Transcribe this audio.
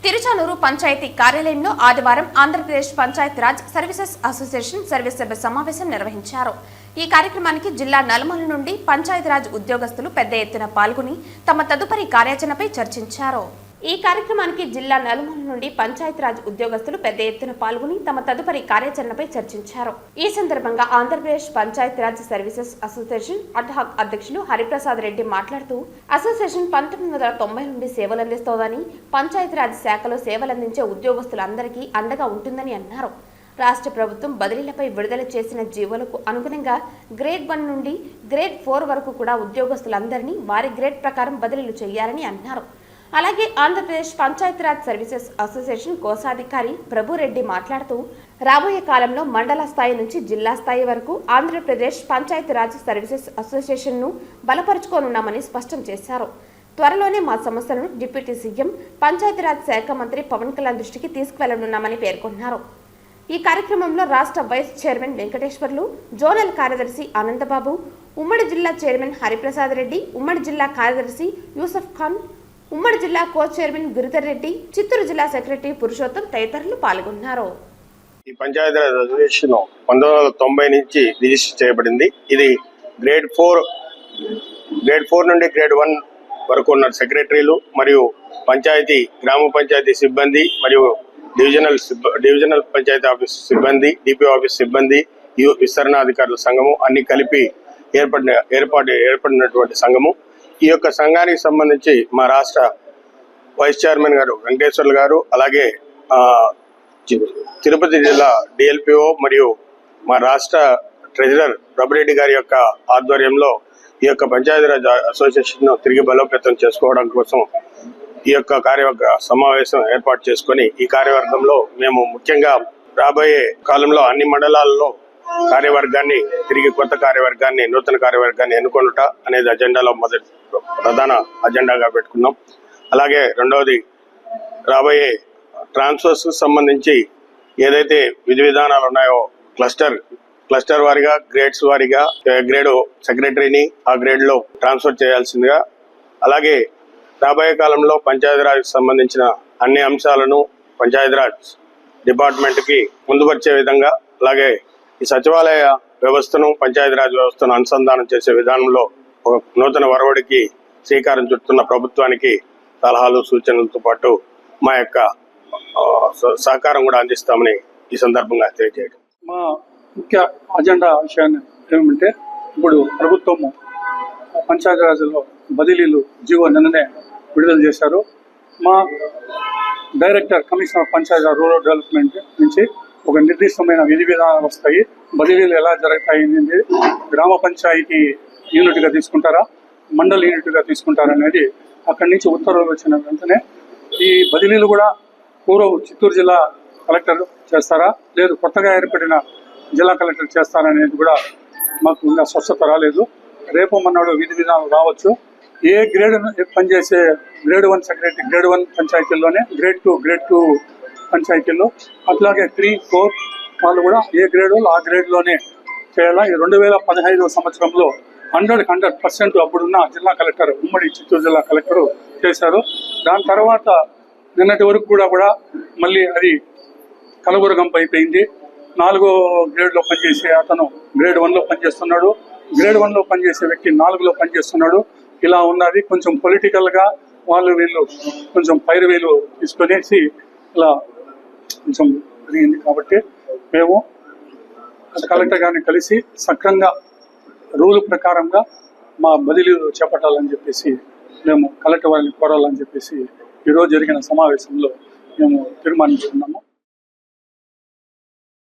తిరుచానూరు పంచాయతీ కార్యాలయంలో ఆదివారం Andhra Pradesh Panchayat Raj services association service సభ్య సమావేశం నిర్వహించారు. ఈ కార్యక్రమానికి జిల్లా నలుమూలల నుండి పంచాయత్ రాజ్ ఉద్యోగస్తులు పెద్ద ఎత్తున పాల్గొని తమ తదుపరి కార్యాచరణపై చర్చించారు. ఈ కార్యక్రమానికి జిల్లా నలుమూలల నుండి పంచాయత్ రాజ్ ఉద్యోగస్తులు పెద్ద ఎత్తున పాల్గొని తమ తదుపరి కార్యాచరణపై చర్చించారు. ఈ సందర్భంగా Andhra Pradesh Panchayat Raj services association ad hoc అధ్యక్షులు హరిప్రసాద్ రెడ్డి మాట్లాడుతూ అసోసియేషన్ 1990 నుండి సేవలందిస్తోందని, పంచాయత్ రాజ్ శాఖలో సేవలందించే ఉద్యోగస్తులందరికీ అండగా ఉంటుందని అన్నారు. రాష్ట్ర ప్రభుత్వం బదిలీలపై విడుదల చేసిన జీవోలకు అనుగుణంగా గ్రేడ్ 1 నుండి గ్రేడ్ 4 వరకు కూడా ఉద్యోగస్తులందరినీ వారి గ్రేడ్ ప్రకారం బదిలీలు చేయాలని అన్నారు. అలాగే ఆంధ్రప్రదేశ్ పంచాయత్ రాజ్ సర్వీసెస్ అసోసియేషన్ కోశాధికారి ప్రభురెడ్డి మాట్లాడుతూ రాబోయే కాలంలో మండల స్థాయి నుంచి జిల్లా స్థాయి వరకు ఆంధ్రప్రదేశ్ పంచాయత్ రాజ్ సర్వీసెస్ అసోసియేషన్ను బలపరుచుకోనున్నామని స్పష్టం చేశారు. త్వరలోనే మా సమస్యలను డిప్యూటీ సీఎం పంచాయత్ రాజ్ శాఖ మంత్రి పవన్ కళ్యాణ్ దృష్టికి తీసుకువెళ్లనున్నామని పేర్కొన్నారు. ఈ కార్యక్రమంలో రాష్ట్ర వైస్ చైర్మన్ వెంకటేశ్వర్లు, జోనల్ కార్యదర్శి ఆనందబాబు, ఉమ్మడి జిల్లా చైర్మన్ హరిప్రసాద్ రెడ్డి, ఉమ్మడి జిల్లా కార్యదర్శి యూసఫ్ ఖాన్, ఉమ్మడి జిల్లా కో చైర్మన్ గిరిధర్ రెడ్డి, చిత్తూరు జిల్లా సెక్రటరీ పురుషోత్తం తదితరులు పాల్గొన్నారు. ఈ పంచాయతీరాజ్ అసోసియేషన్ 1990 నుంచి రిజిస్టర్ చేయబడింది. ఇది గ్రేడ్ 4 నుండి గ్రేడ్ 1 వరకు ఉన్న సెక్రటరీలు మరియు గ్రామ పంచాయతీ సిబ్బంది మరియు డివిజనల్ పంచాయతీ ఆఫీస్ సిబ్బంది, డిపిఓ ఆఫీస్ సిబ్బంది, విస్తరణాధికారుల సంఘము అన్ని కలిపి ఏర్పడినటువంటి సంఘము. ఈ యొక్క సంఘానికి సంబంధించి మా రాష్ట్ర వైస్ చైర్మన్ గారు వెంకటేశ్వర్లు గారు, అలాగే తిరుపతి జిల్లా డిఎల్పిఓ మరియు మా రాష్ట్ర ట్రెజరర్ ప్రభురెడ్డి గారి యొక్క ఆధ్వర్యంలో ఈ యొక్క పంచాయతీరాజ్ అసోసియేషన్ తిరిగి బలోపేతం చేసుకోవడం కోసం ఈ యొక్క కార్యవర్గ సమావేశం ఏర్పాటు చేసుకొని ఈ కార్యవర్గంలో మేము ముఖ్యంగా రాబోయే కాలంలో అన్ని మండలాల్లో కొత్త కార్యవర్గాన్ని నూతన కార్యవర్గాన్ని ఎన్నుకొనుట అనేది అజెండాలో ప్రధాన అజెండాగా పెట్టుకున్నాం. అలాగే రెండవది, రాబోయే ట్రాన్స్ఫర్స్ సంబంధించి ఏదైతే విధి విధానాలు ఉన్నాయో క్లస్టర్ వారిగా, గ్రేడ్స్ వారిగా గ్రేడ్ సెక్రటరీని ఆ గ్రేడ్ లో ట్రాన్స్ఫర్ చేయాల్సిందిగా, అలాగే రాబోయే కాలంలో పంచాయతీరాజ్ సంబంధించిన అన్ని అంశాలను పంచాయతీరాజ్ డిపార్ట్మెంట్ కి ముందుపరిచే విధంగా, అలాగే ఈ సచివాలయ వ్యవస్థను పంచాయతీరాజ్ వ్యవస్థను అనుసంధానం చేసే విధానంలో ఒక నూతన వరవడికి శ్రీకారం చుడుతున్న ప్రభుత్వానికి సలహాలు సూచనలతో పాటు మా యొక్క సహకారం కూడా అందిస్తామని ఈ సందర్భంగా తెలియజేయడం. మా ముఖ్య అజెండా విషయాన్ని ఏమంటే, ఇప్పుడు ప్రభుత్వము పంచాయతీరాజ్లో బదిలీలు జీవో నిన్ననే విడుదల చేశారు. మా director commissioner panchayati rural development నుంచి ఒక నిర్దిష్టమైన విధి విధానాలు వస్తాయి. బదిలీలు ఎలా జరుగుతాయి అనేది గ్రామ పంచాయతీ యూనిట్గా తీసుకుంటారా, మండల్ యూనిట్గా తీసుకుంటారా అనేది అక్కడి నుంచి ఉత్తర్వులు వచ్చిన వెంటనే ఈ బదిలీలు కూడా పూర్వం చిత్తూరు జిల్లా కలెక్టర్ చేస్తారా, లేదు కొత్తగా ఏర్పడిన జిల్లా కలెక్టర్ చేస్తారా అనేది కూడా మాకు ఇంకా స్వచ్ఛత రాలేదు. రేపు మొన్నడు విధి విధానాలు రావచ్చు. ఏ గ్రేడ్ పనిచేసే గ్రేడ్ 1 సెక్రటరీ గ్రేడ్ 1 పంచాయతీల్లోనే, గ్రేడ్ 2 పంచాయతీల్లో, అట్లాగే 3, 4 వాళ్ళు కూడా ఏ గ్రేడ్ వాళ్ళు ఆ గ్రేడ్లోనే చేయాలా. ఈ 2015 సంవత్సరంలో 100% అప్పుడున్న జిల్లా కలెక్టర్, ఉమ్మడి చిత్తూరు జిల్లా కలెక్టర్ చేశారు. దాని తర్వాత నిన్నటి వరకు కూడా మళ్ళీ అది కలబురగంపు అయిపోయింది. 4వ గ్రేడ్లో పనిచేసే అతను గ్రేడ్ 1లో పనిచేస్తున్నాడు, గ్రేడ్ 1లో పనిచేసే వ్యక్తి 4లో పనిచేస్తున్నాడు. ఇలా ఉన్నది. కొంచెం పొలిటికల్గా వీళ్ళు కొంచెం పైరువేలు తీసుకొనేసి ఇలా కొంచెం జరిగింది. కాబట్టి మేము కలెక్టర్ గారిని కలిసి సక్రంగా రూల్ ప్రకారంగా మా బదిలీలు చేపట్టాలని చెప్పేసి మేము కలెక్టర్ వారిని కోరాలని చెప్పేసి ఈరోజు జరిగిన సమావేశంలో మేము తీర్మానించుకున్నాము.